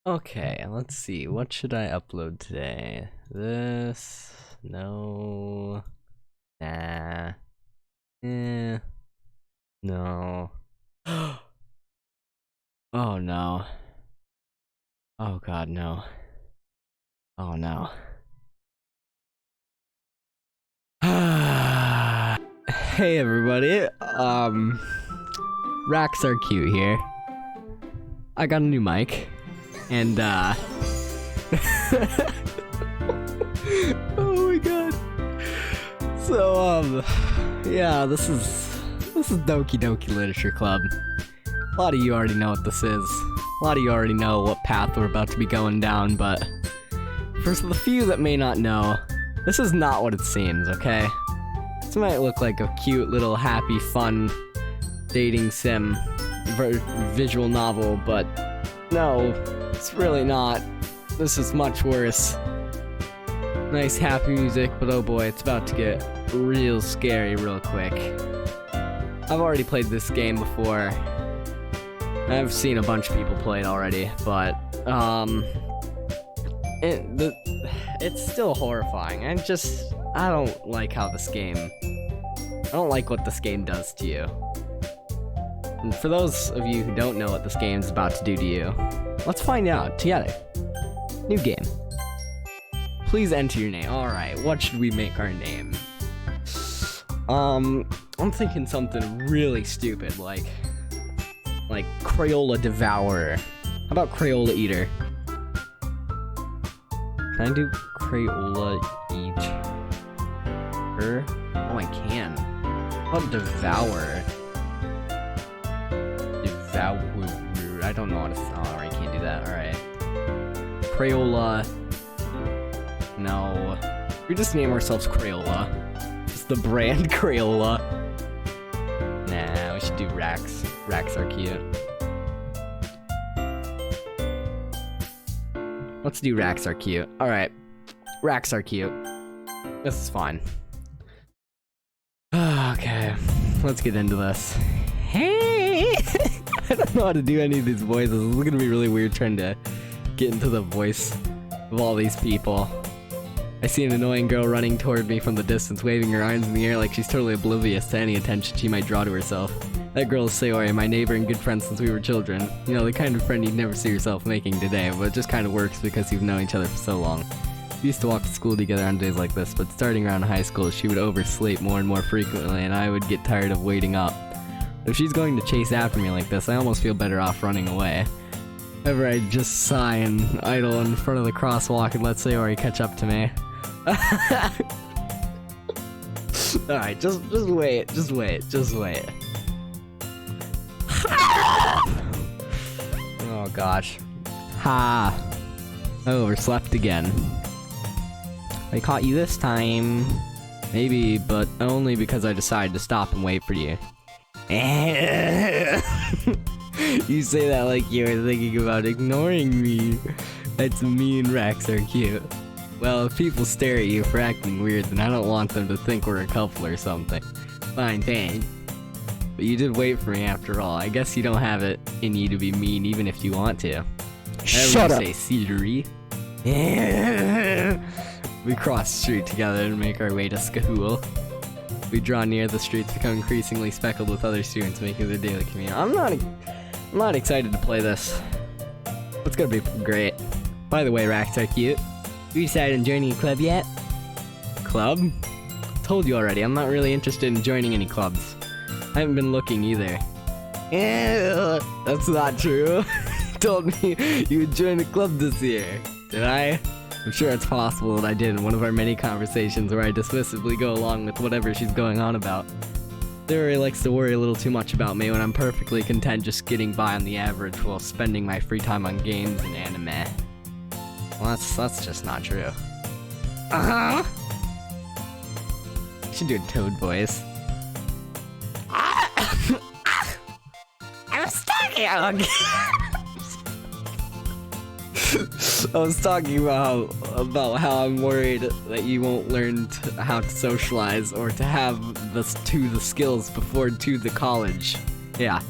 Okay, let's see. What should I upload today? This? No. Nah. Eh. No. Oh no. Oh god, no. Oh no. Hey everybody. Racks are cute here. I got a new mic. And oh my god. So yeah, this is Doki Doki Literature Club. A lot of you already know what this is. A lot of you already know what path we're about to be going down, but for the few that may not know, this is not what it seems, okay? This might look like a cute little happy fun dating sim visual novel, but no, it's really not. This is much worse. Nice happy music, but oh boy, it's about to get real scary real quick. I've already played this game before. I've seen a bunch of people play it already, but it's still horrifying. I don't like how I don't like what this game does to you. And for those of you who don't know what this game is about to do to you, let's find out together. New game. Please enter your name. Alright, what should we make our name? I'm thinking something really stupid, like Crayola Devourer. How about Crayola Eater? Can I do Crayola Eater? Oh, I can. How about Devourer? I don't know how to. Oh, alright, can't do that. Alright. Crayola. No. We just name ourselves Crayola. Just the brand Crayola. Nah, we should do Racks. Racks are cute. Let's do Racks are cute. Alright. Racks are cute. This is fine. Okay. Let's get into this. Hey! I don't know how to do any of these voices. It's gonna be really weird trying to get into the voice of all these people. I see an annoying girl running toward me from the distance, waving her arms in the air like she's totally oblivious to any attention she might draw to herself. That girl is Sayori, my neighbor and good friend since we were children. You know, the kind of friend you'd never see yourself making today, but it just kind of works because you've known each other for so long. We used to walk to school together on days like this, but starting around high school, she would oversleep more and more frequently, and I would get tired of waiting up. If she's going to chase after me like this, I almost feel better off running away. However, I just sigh and idle in front of the crosswalk and let Sayori catch up to me. Alright, just wait, just wait. Oh gosh. Ha! I overslept again. I caught you this time. Maybe, but only because I decided to stop and wait for you. You say that like you were thinking about ignoring me. That's mean. Racks are cute. Well, if people stare at you for acting weird, then I don't want them to think we're a couple or something. Fine, thanks. But you did wait for me after all. I guess you don't have it in you to be mean even if you want to. Shut up! Say, Cedary. We cross the street together and make our way to Skahool. We draw near, the streets become increasingly speckled with other students making their daily commute. I'm not excited to play this. It's gonna be great. By the way, Racks are cute. You decided on joining a club yet? Club? Told you already, I'm not really interested in joining any clubs. I haven't been looking either. That's not true. You told me you would join a club this year. Did I? I'm sure it's possible that I did in one of our many conversations where I dismissively go along with whatever she's going on about. Sayori likes to worry a little too much about me when I'm perfectly content just getting by on the average while spending my free time on games and anime. Well, that's just not true. I should do a Toad voice. I'm stuck here. I was talking about how I'm worried that you won't learn how to socialize or to have the skills before to the college. Yeah,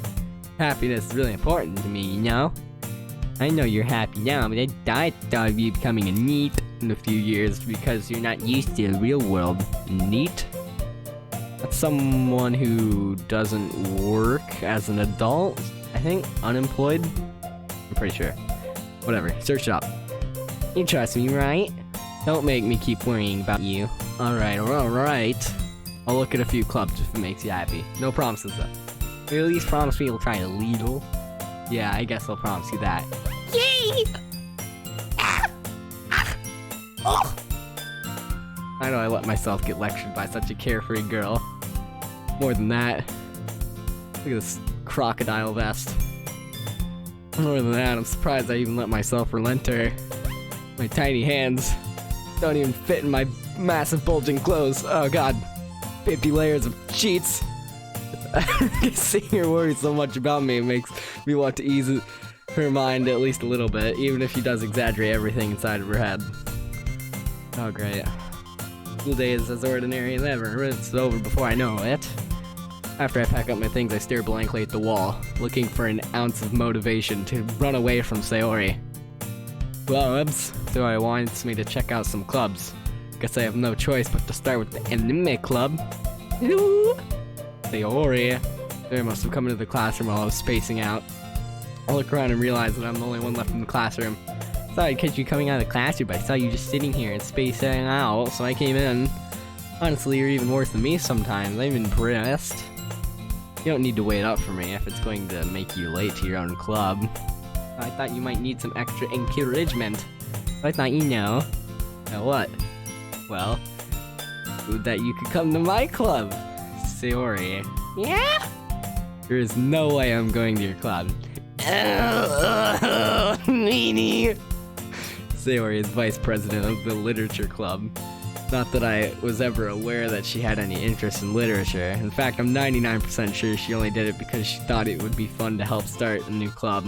happiness is really important to me, you know? I know you're happy now, but I thought of you becoming a NEET in a few years because you're not used to the real world. NEET? That's someone who doesn't work as an adult, I think? Unemployed? I'm pretty sure. Whatever, search it up. You trust me, right? Don't make me keep worrying about you. Alright. I'll look at a few clubs if it makes you happy. No promises though. You at least promise me you'll try a Lidl. Yeah, I guess I'll promise you that. Yay! Oh. I know I let myself get lectured by such a carefree girl. More than that. Look at this crocodile vest. More than that, I'm surprised I even let myself relent her. My tiny hands don't even fit in my massive bulging clothes. Oh god. 50 layers of sheets. Seeing her worry so much about me makes me want to ease her mind at least a little bit, even if she does exaggerate everything inside of her head. Oh great. School day is as ordinary as ever. It's over before I know it. After I pack up my things, I stare blankly at the wall, looking for an ounce of motivation to run away from Sayori. Clubs? Sayori wants me to check out some clubs. Guess I have no choice but to start with the anime club. Sayori. Sayori must have come into the classroom while I was spacing out. I look around and realize that I'm the only one left in the classroom. Thought I'd catch you coming out of the classroom, but I saw you just sitting here and spacing out, so I came in. Honestly, you're even worse than me sometimes. I'm impressed. You don't need to wait up for me if it's going to make you late to your own club. I thought you might need some extra encouragement. I thought you know. Now what? Well, that you could come to my club. Sayori. Yeah? There is no way I'm going to your club. Meanie. Sayori is vice president of the literature club. Not that I was ever aware that she had any interest in literature. In fact, I'm 99% sure she only did it because she thought it would be fun to help start a new club.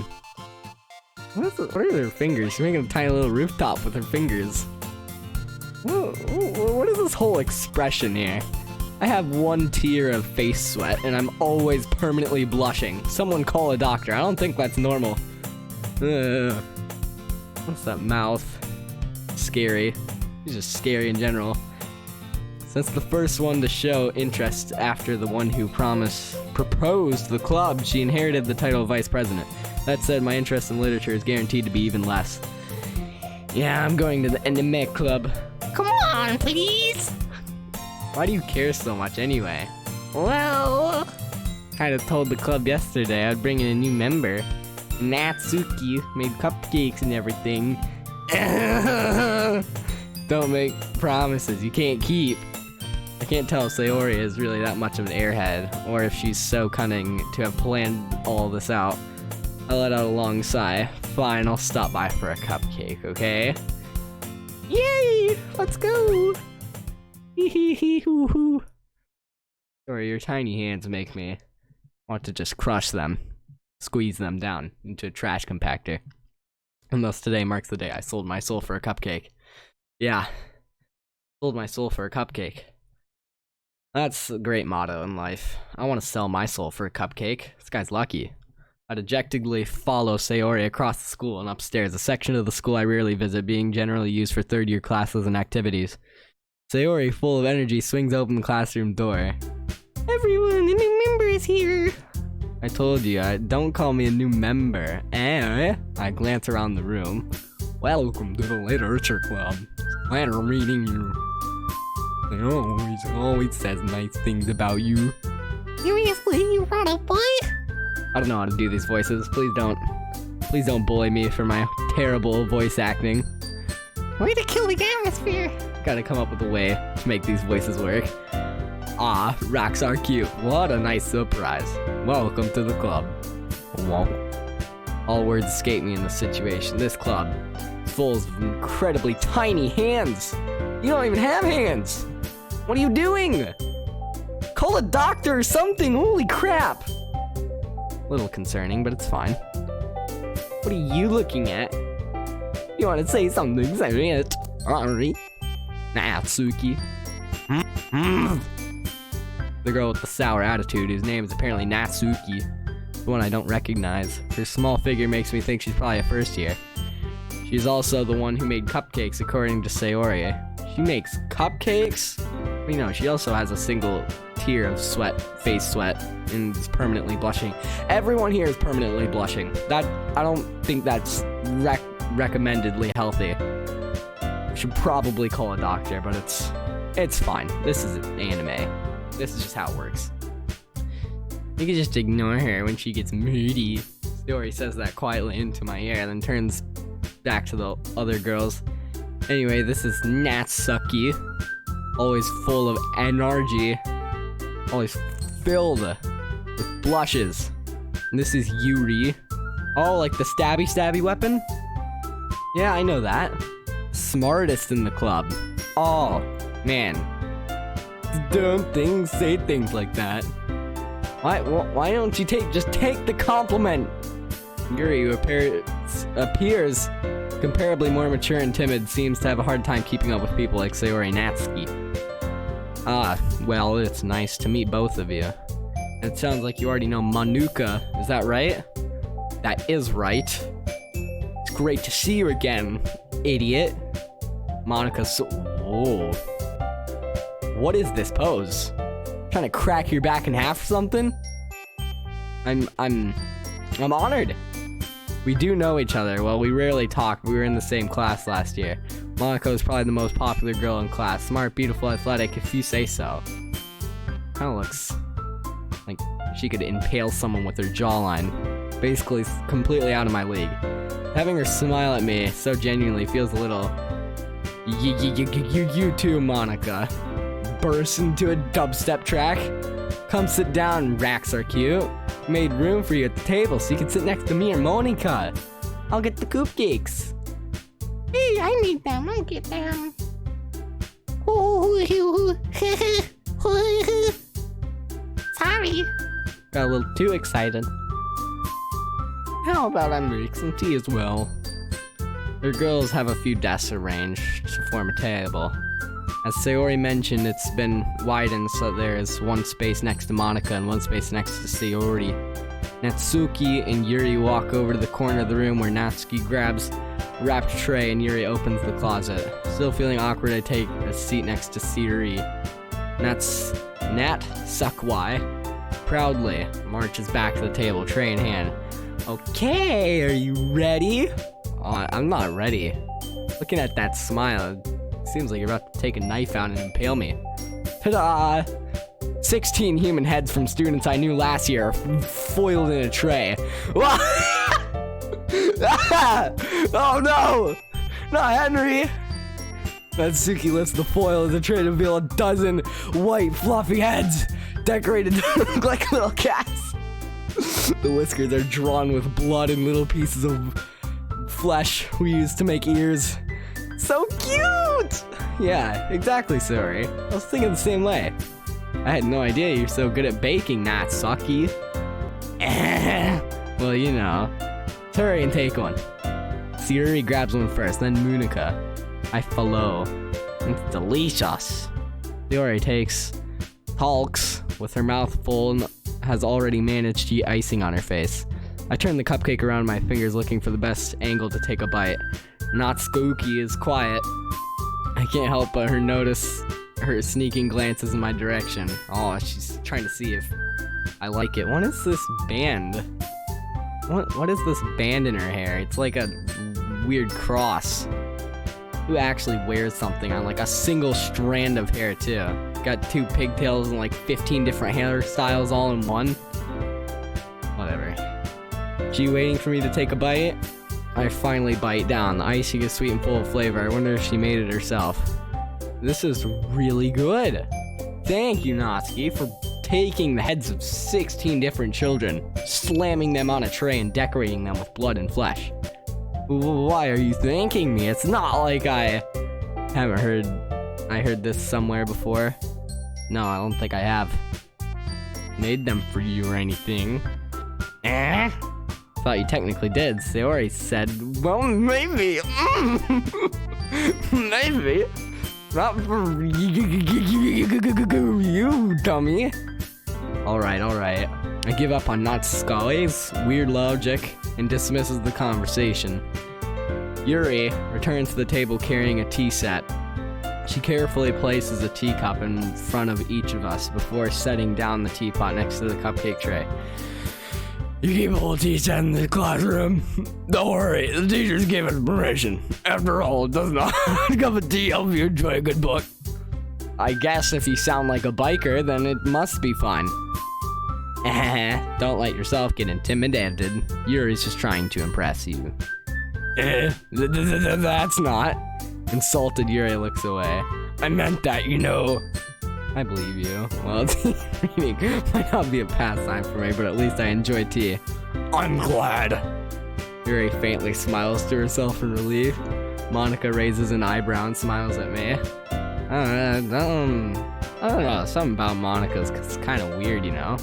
What are her fingers? She's making a tiny little rooftop with her fingers. What is this whole expression here? I have one tear of face sweat, and I'm always permanently blushing. Someone call a doctor. I don't think that's normal. What's that mouth? Scary. He's just scary in general. Since the first one to show interest after the one who proposed the club, she inherited the title of vice president. That said, my interest in literature is guaranteed to be even less. Yeah, I'm going to the anime club. Come on, please! Why do you care so much anyway? Well, kinda told the club yesterday I'd bring in a new member. Natsuki made cupcakes and everything. Don't make promises you can't keep. I can't tell if Sayori is really that much of an airhead, or if she's so cunning to have planned all this out. I let out a long sigh. Fine, I'll stop by for a cupcake, okay? Yay! Let's go! Hee-hee-hee-hoo-hoo. Sorry, your tiny hands make me want to just crush them. Squeeze them down into a trash compactor. And thus today marks the day I sold my soul for a cupcake. Yeah. Sold my soul for a cupcake. That's a great motto in life. I want to sell my soul for a cupcake. This guy's lucky. I dejectedly follow Sayori across the school and upstairs, a section of the school I rarely visit, being generally used for third-year classes and activities. Sayori, full of energy, swings open the classroom door. Everyone, a new member is here! I told you, don't call me a new member, eh? I glance around the room. Welcome to the literature club. Pleasure meeting you. It always says nice things about you. Seriously, you brought a boy? I don't know how to do these voices. Please don't bully me for my terrible voice acting. Way to kill the atmosphere! Gotta come up with a way to make these voices work. Ah, rocks are cute. What a nice surprise. Welcome to the club. Whoa. All words escape me in this situation. This club is full of incredibly tiny hands. You don't even have hands. What are you doing? Call a doctor or something. Holy crap. A little concerning, but it's fine. What are you looking at? You want to say something, say it. Alright. Natsuki. The girl with the sour attitude, whose name is apparently Natsuki. the one I don't recognize. Her small figure makes me think she's probably a first year. She's also the one who made cupcakes, according to Sayori. She makes cupcakes? You know, she also has a single tear of sweat, face sweat, and is permanently blushing. Everyone here is permanently blushing. I don't think that's recommendedly healthy. I should probably call a doctor, but it's fine. This is anime. This is just how it works. You can just ignore her when she gets moody. Sayori says that quietly into my ear, then turns back to the other girls. Anyway, this is Natsuki. Always full of energy. Always filled with blushes. And this is Yuri. Oh, like the stabby weapon? Yeah, I know that. Smartest in the club. Oh, man. Dumb things, say things like that. Why don't you just take the compliment? Yuri, who appears comparably more mature and timid, seems to have a hard time keeping up with people like Sayori and Natsuki. Ah, well, it's nice to meet both of you. It sounds like you already know Manuka, is that right? That is right. It's great to see you again, idiot. Oh. What is this pose? Trying to crack your back in half or something? I'm honored. We do know each other. Well, we rarely talk. We were in the same class last year. Monaco is probably the most popular girl in class. Smart, beautiful, athletic, if you say so. Kinda looks like she could impale someone with her jawline. Basically, completely out of my league. Having her smile at me so genuinely feels a little... You too, Monica. Bursts into a dubstep track. Come sit down, racks are cute. Made room for you at the table so you can sit next to me or Monica. I'll get the cupcakes. Hey, I need them. I'll get them. Sorry. Got a little too excited. How about I make some tea as well? Their girls have a few desks arranged to form a table. As Sayori mentioned, it's been widened so there is one space next to Monica and one space next to Sayori. Natsuki and Yuri walk over to the corner of the room where Natsuki grabs a wrapped tray and Yuri opens the closet. Still feeling awkward, I take a seat next to Sayori. Nat Sakwai proudly marches back to the table, tray in hand. Okay, are you ready? I'm not ready. Looking at that smile, it seems like you're about to take a knife out and impale me. Ta-da! 16 human heads from students I knew last year are foiled in a tray. Oh no! Not Henry! Natsuki lifts the foil of the tray to reveal a dozen white fluffy heads decorated to look like little cats. The whiskers are drawn with blood and little pieces of flesh we use to make ears. So cute! Yeah, exactly, sorry. I was thinking the same way. I had no idea you're so good at baking, Natsuki. Well, you know. Hurry and take one. Sayori grabs one first, then Monica. I follow. It's delicious. Sayori takes, talks with her mouth full and has already managed to eat icing on her face. I turn the cupcake around my fingers looking for the best angle to take a bite. Natsuki is quiet. I can't help but notice her sneaking glances in my direction. Oh, she's trying to see if I like it. What is this band? What is this band in her hair? It's like a weird cross. Who actually wears something on like a single strand of hair too? Got 2 pigtails and like 15 different hairstyles all in one. Whatever. She waiting for me to take a bite? I finally bite down. The icing is sweet and full of flavor. I wonder if she made it herself. This is really good. Thank you, Natsuki, for taking the heads of 16 different children, slamming them on a tray and decorating them with blood and flesh. Why are you thanking me? It's not like I heard this somewhere before. No, I don't think I have made them for you or anything. Thought you technically did. Sayori said, well, maybe. Maybe. Not for you, dummy. Alright. I give up on Natsuka's weird logic and dismisses the conversation. Yuri returns to the table carrying a tea set. She carefully places a teacup in front of each of us before setting down the teapot next to the cupcake tray. You keep a whole tea set in the classroom? Don't worry, the teachers gave us permission. After all, it does not a cup of tea help you enjoy a good book. I guess if you sound like a biker, then it must be fun. Don't let yourself get intimidated. Yuri's just trying to impress you. That's not. Insulted Yuri looks away. I meant that, you know. I believe you. Well, reading might not be a pastime for me, but at least I enjoy tea. I'm glad. Yuri faintly smiles to herself in relief. Monica raises an eyebrow and smiles at me. I don't know. Something about Monica's kind of weird, you know?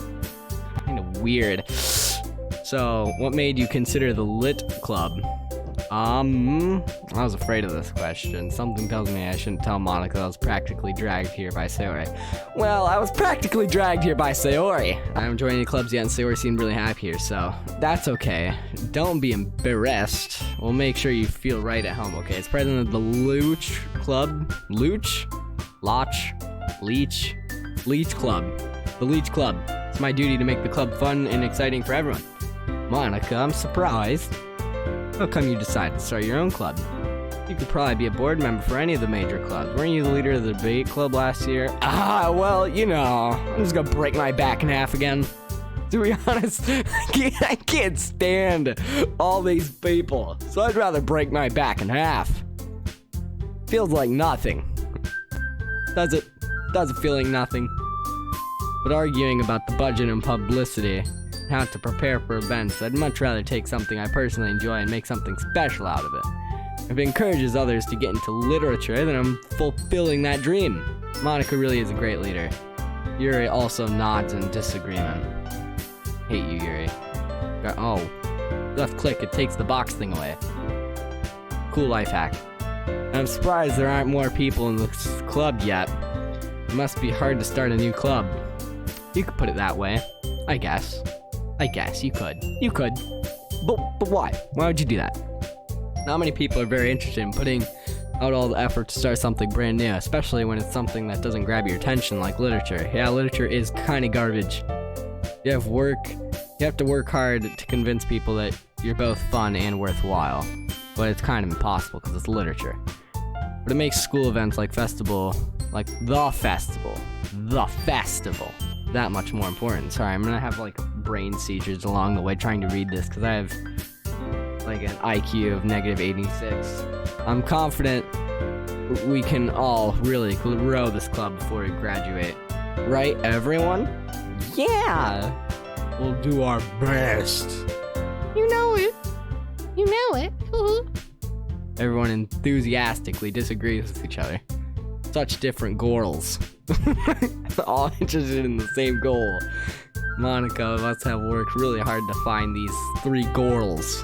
Kind of weird. So, what made you consider the Lit Club? I was afraid of this question. Something tells me I shouldn't tell Monica I was practically dragged here by Sayori. Well, I was practically dragged here by Sayori. I haven't joined any clubs yet and Sayori seemed really happy here, so that's okay. Don't be embarrassed. We'll make sure you feel right at home, okay? As president of the Leech Club. Leech Club. The Leech Club. It's my duty to make the club fun and exciting for everyone. Monica, I'm surprised. How come you decided to start your own club? You could probably be a board member for any of the major clubs. Weren't you the leader of the debate club last year? Well, you know, I'm just gonna break my back in half again. To be honest, I can't stand all these people, so I'd rather break my back in half. Feels like nothing. Does it feel like nothing? But arguing about the budget and publicity, how to prepare for events, I'd much rather take something I personally enjoy and make something special out of it. If it encourages others to get into literature, then I'm fulfilling that dream. Monica really is a great leader. Yuri also nods in disagreement. Hate you, Yuri. Oh, left click, it takes the box thing away. Cool life hack. I'm surprised there aren't more people in this club yet. It must be hard to start a new club. You could put it that way, I guess. You could. But why? Why would you do that? Not many people are very interested in putting out all the effort to start something brand new, especially when it's something that doesn't grab your attention like literature. Yeah, literature is kind of garbage. You have to work hard to convince people that you're both fun and worthwhile. But it's kind of impossible because it's literature. But it makes school events like the festival, that much more important. Sorry, I'm gonna have like brain seizures along the way trying to read this because I have like an IQ of -86. I'm confident we can all really grow this club before we graduate. Right, everyone? Yeah! We'll do our best. You know it. You know it. Everyone enthusiastically disagrees with each other. Such different goals. All interested in the same goal. Monica must have worked really hard to find these 3 goals.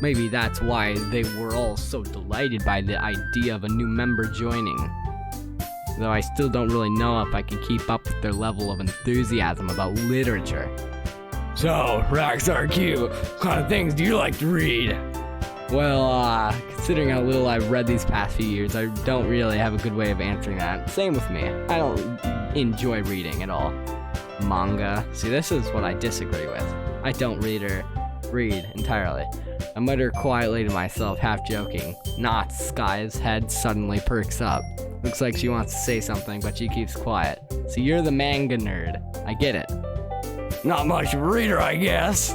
Maybe that's why they were all so delighted by the idea of a new member joining. Though I still don't really know if I can keep up with their level of enthusiasm about literature. So, Rockstar Q, what kind of things do you like to read? Well, considering how little I've read these past few years, I don't really have a good way of answering that. Same with me. I don't enjoy reading at all. Manga. See, this is what I disagree with. I don't read entirely. I mutter quietly to myself, half joking. Sky's head suddenly perks up. Looks like she wants to say something, but she keeps quiet. So you're the manga nerd. I get it. Not much of a reader, I guess.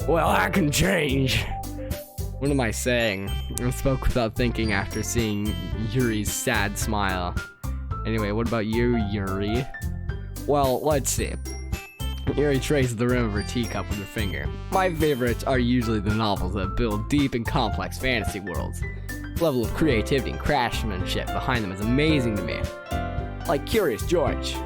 Well, that can change. What am I saying? I spoke without thinking after seeing Yuri's sad smile. Anyway, what about you, Yuri? Well, let's see. Yuri traces the rim of her teacup with her finger. My favorites are usually the novels that build deep and complex fantasy worlds. The level of creativity and craftsmanship behind them is amazing to me. Like Curious George.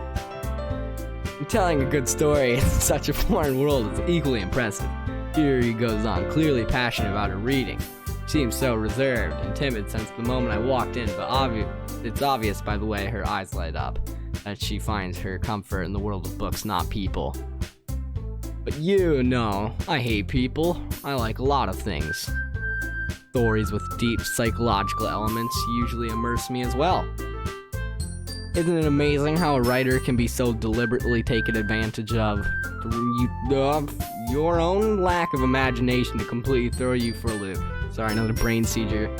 And telling a good story in such a foreign world is equally impressive. Yuri goes on, clearly passionate about her reading. She seems so reserved and timid since the moment I walked in, but it's obvious by the way her eyes light up that she finds her comfort in the world of books, not people. But you know, I hate people. I like a lot of things. Stories with deep psychological elements usually immerse me as well. Isn't it amazing how a writer can be so deliberately taken advantage of your own lack of imagination to completely throw you for a loop? Sorry, another brain seizure.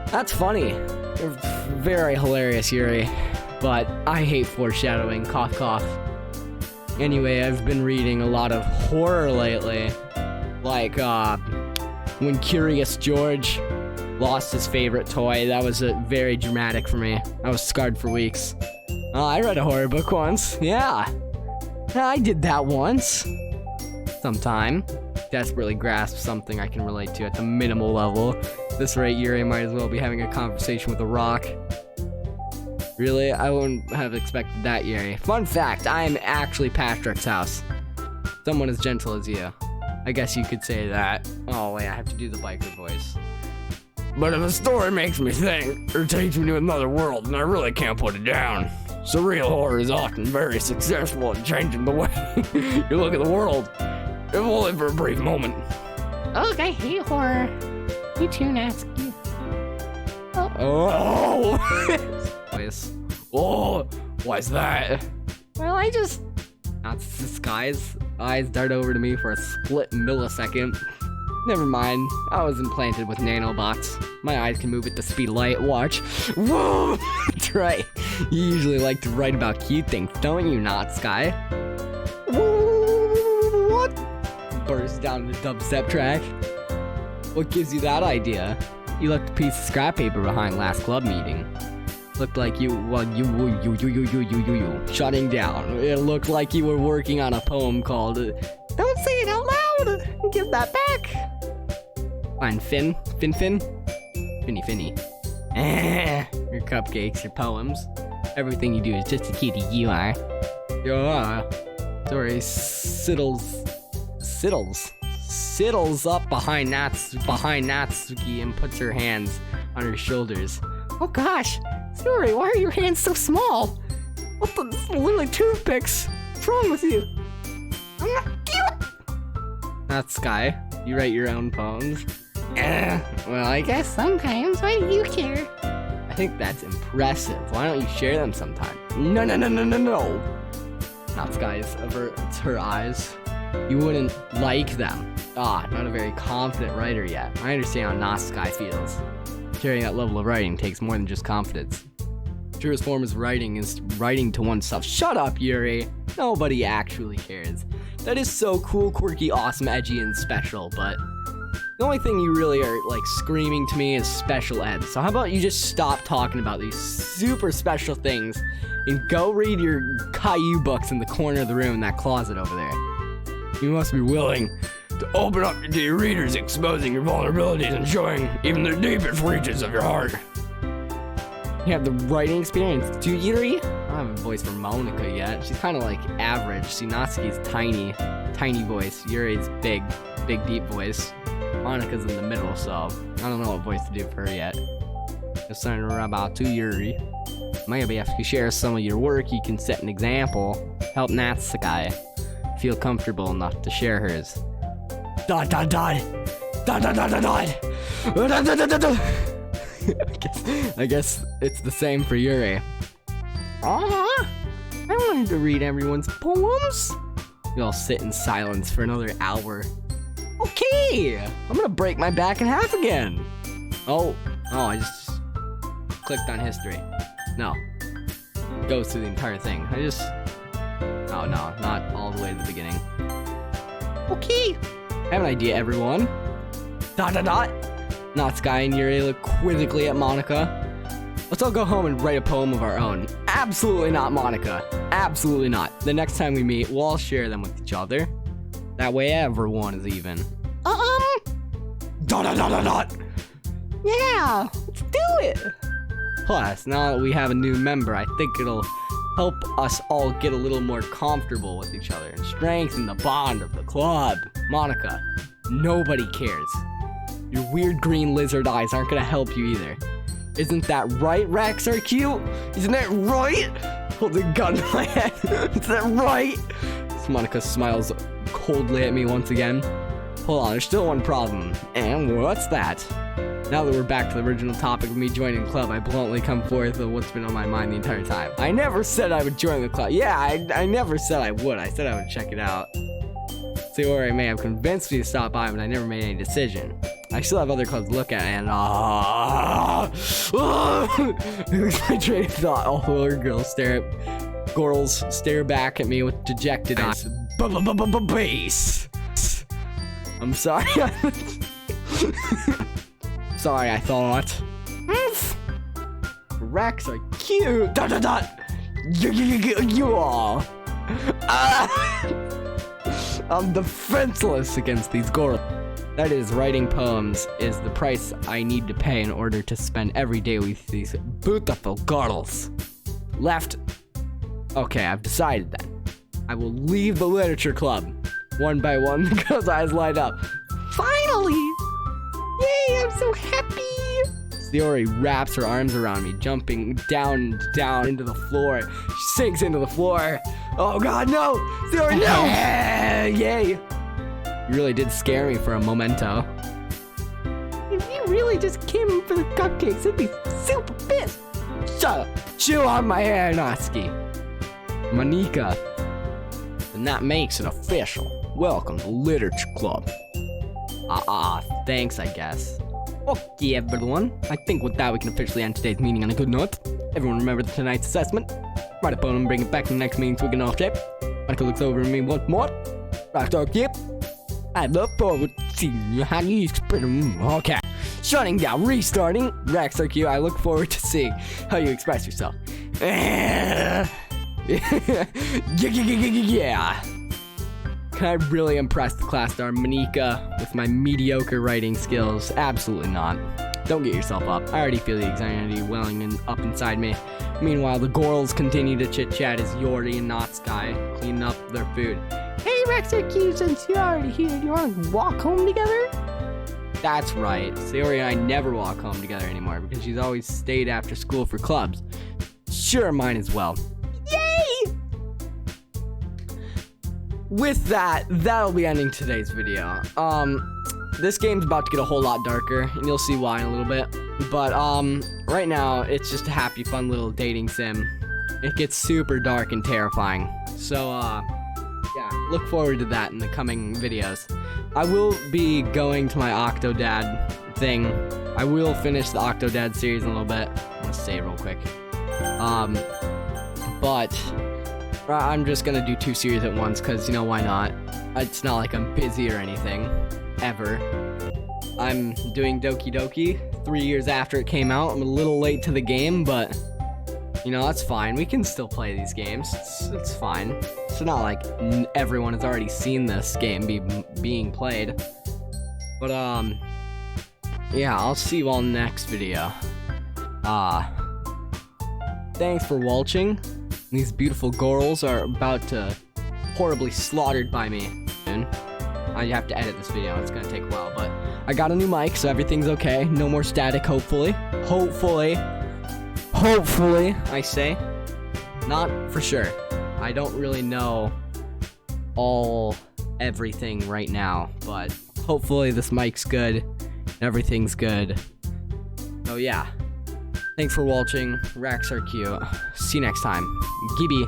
That's funny. You're very hilarious, Yuri. But I hate foreshadowing. Cough, cough. Anyway, I've been reading a lot of horror lately. Like, when Curious George lost his favorite toy. That was very dramatic for me. I was scarred for weeks. I read a horror book once. Yeah, I did that once. Sometime. Desperately grasp something I can relate to at the minimal level. At this rate, Yuri might as well be having a conversation with a rock. Really? I wouldn't have expected that, Yuri. Fun fact, I am actually Patrick's house. Someone as gentle as you. I guess you could say that. Oh wait, I have to do the biker voice. But if a story makes me think, or takes me to another world, then I really can't put it down. Surreal horror is often very successful at changing the way you look at the world, if only for a brief moment. Ugh, I hate horror. Me too, Natsuki. Oh! Voice. Oh! Why's that? Well, I just... This guy's eyes dart over to me for a split millisecond. Never mind, I was implanted with nanobots. My eyes can move at the speed of light. Watch. Whoa! That's right. You usually like to write about cute things, don't you, Not Sky? What? Burst down the dubstep track. What gives you that idea? You left a piece of scrap paper behind last club meeting. Looked like you shutting down. It looked like you were working on a poem called Don't Say It Out Loud! Give that back! Fine, Finny. Your cupcakes, your poems. Everything you do is just a cutie you are. Sorry, Siddles up behind Natsuki and puts her hands on her shoulders. Oh gosh! Sorry, why are your hands so small? What the? This is literally toothpicks. What's wrong with you? I'm not cute! That's Sky. You write your own poems. Well, I guess sometimes. Why do you care? I think that's impressive. Why don't you share them sometime? No. Not Sky's averts her eyes. You wouldn't like them. Not a very confident writer yet. I understand how Not Sky feels. Carrying that level of writing takes more than just confidence. The truest form of writing is writing to oneself. Shut up, Yuri. Nobody actually cares. That is so cool, quirky, awesome, edgy, and special, but the only thing you really are, like, screaming to me is special ed. So how about you just stop talking about these super special things and go read your Caillou books in the corner of the room in that closet over there. You must be willing to open up to your readers, exposing your vulnerabilities and showing even the deepest reaches of your heart. You have the writing experience too, Yuri? I don't have a voice for Monica yet. She's kind of like average. See, Natsuki's tiny voice. Yuri's big, deep voice. Monica's in the middle, so I don't know what voice to do for her yet. Just learning about to Yuri. Maybe if you share some of your work, you can set an example. Help Natsuki feel comfortable enough to share hers. I guess it's the same for Yuri. I wanted to read everyone's poems. We all sit in silence for another hour. Okay, I'm gonna break my back in half again. Oh, I just clicked on history. No, goes through the entire thing. Oh no, not all the way to the beginning. Okay, I have an idea, everyone. Not Sky and Yuri look quizzically at Monica. Let's all go home and write a poem of our own. Absolutely not, Monica. Absolutely not. The next time we meet, we'll all share them with each other. That way everyone is even. Yeah, let's do it. Plus, now that we have a new member, I think it'll help us all get a little more comfortable with each other and strengthen the bond of the club. Monica, nobody cares. Your weird green lizard eyes aren't gonna help you either. Isn't that right, Rex are cute? Isn't that right? Hold the gun to my head. Is that right? Monica smiles coldly at me once again. Hold on, there's still one problem. And what's that? Now that we're back to the original topic of me joining the club, I bluntly come forth with what's been on my mind the entire time. I never said I would join the club. Yeah, I never said I would. I said I would check it out. Sayori may have convinced me to stop by, but I never made any decision. I still have other clubs to look at, and my train of thought. All the little girls stare back at me with dejected eyes. Base. I'm sorry. Sorry, I thought. Racks are cute. You all. I'm defenseless against these girls. That is, writing poems is the price I need to pay in order to spend every day with these beautiful girls. Left. Okay, I've decided that. I will leave the literature club. One by one, the girls' eyes light up. Finally! Yay, I'm so happy! Sayori wraps her arms around me, jumping down into the floor. She sinks into the floor. Oh god, no! Sayori, no! Yay! You really did scare me for a momento. If you really just came in for the cupcakes, I'd be super pissed. Shut up! Chew on my hair, Natsuki. Monika. And that makes it official. Welcome to Literature Club. Thanks, I guess. Okay, everyone. I think with that we can officially end today's meeting on a good note. Everyone remember tonight's assessment. Write a poem and bring it back to the next meeting so we can all shape. Michael looks over at me once more. Rock dog, yep. I look forward to seeing you how you express. Okay. Shutting down, restarting. Racks are cute. I look forward to seeing how you express yourself. Yeah. Can I really impress the class star Monika with my mediocre writing skills? Absolutely not. Don't get yourself up. I already feel the anxiety welling up inside me. Meanwhile, the girls continue to chit-chat as Yori and Natsuki clean up their food. Hey, Rexarcue, since you're already here, do you want to walk home together? That's right. Sayori and I never walk home together anymore because she's always stayed after school for clubs. Sure, mine as well. Yay! With that, that'll be ending today's video. This game's about to get a whole lot darker, and you'll see why in a little bit. But, right now, it's just a happy, fun little dating sim. It gets super dark and terrifying. So, yeah, look forward to that in the coming videos. I will be going to my Octodad thing. I will finish the Octodad series in a little bit. I'm gonna save real quick. But I'm just gonna do 2 series at once, because, you know, why not? It's not like I'm busy or anything. Ever. I'm doing Doki Doki 3 years after it came out. I'm a little late to the game, but, you know, that's fine. We can still play these games. It's fine. It's not like everyone has already seen this game being played. But, yeah, I'll see you all next video. Thanks for watching. These beautiful girls are about to horribly slaughtered by me. I have to edit this video. It's gonna take a while, but I got a new mic, so everything's okay. No more static, hopefully. Hopefully, I say. Not for sure. I don't really know everything right now, but hopefully this mic's good. Everything's good. So yeah. Thanks for watching. Racks are cute. See you next time. Gibby.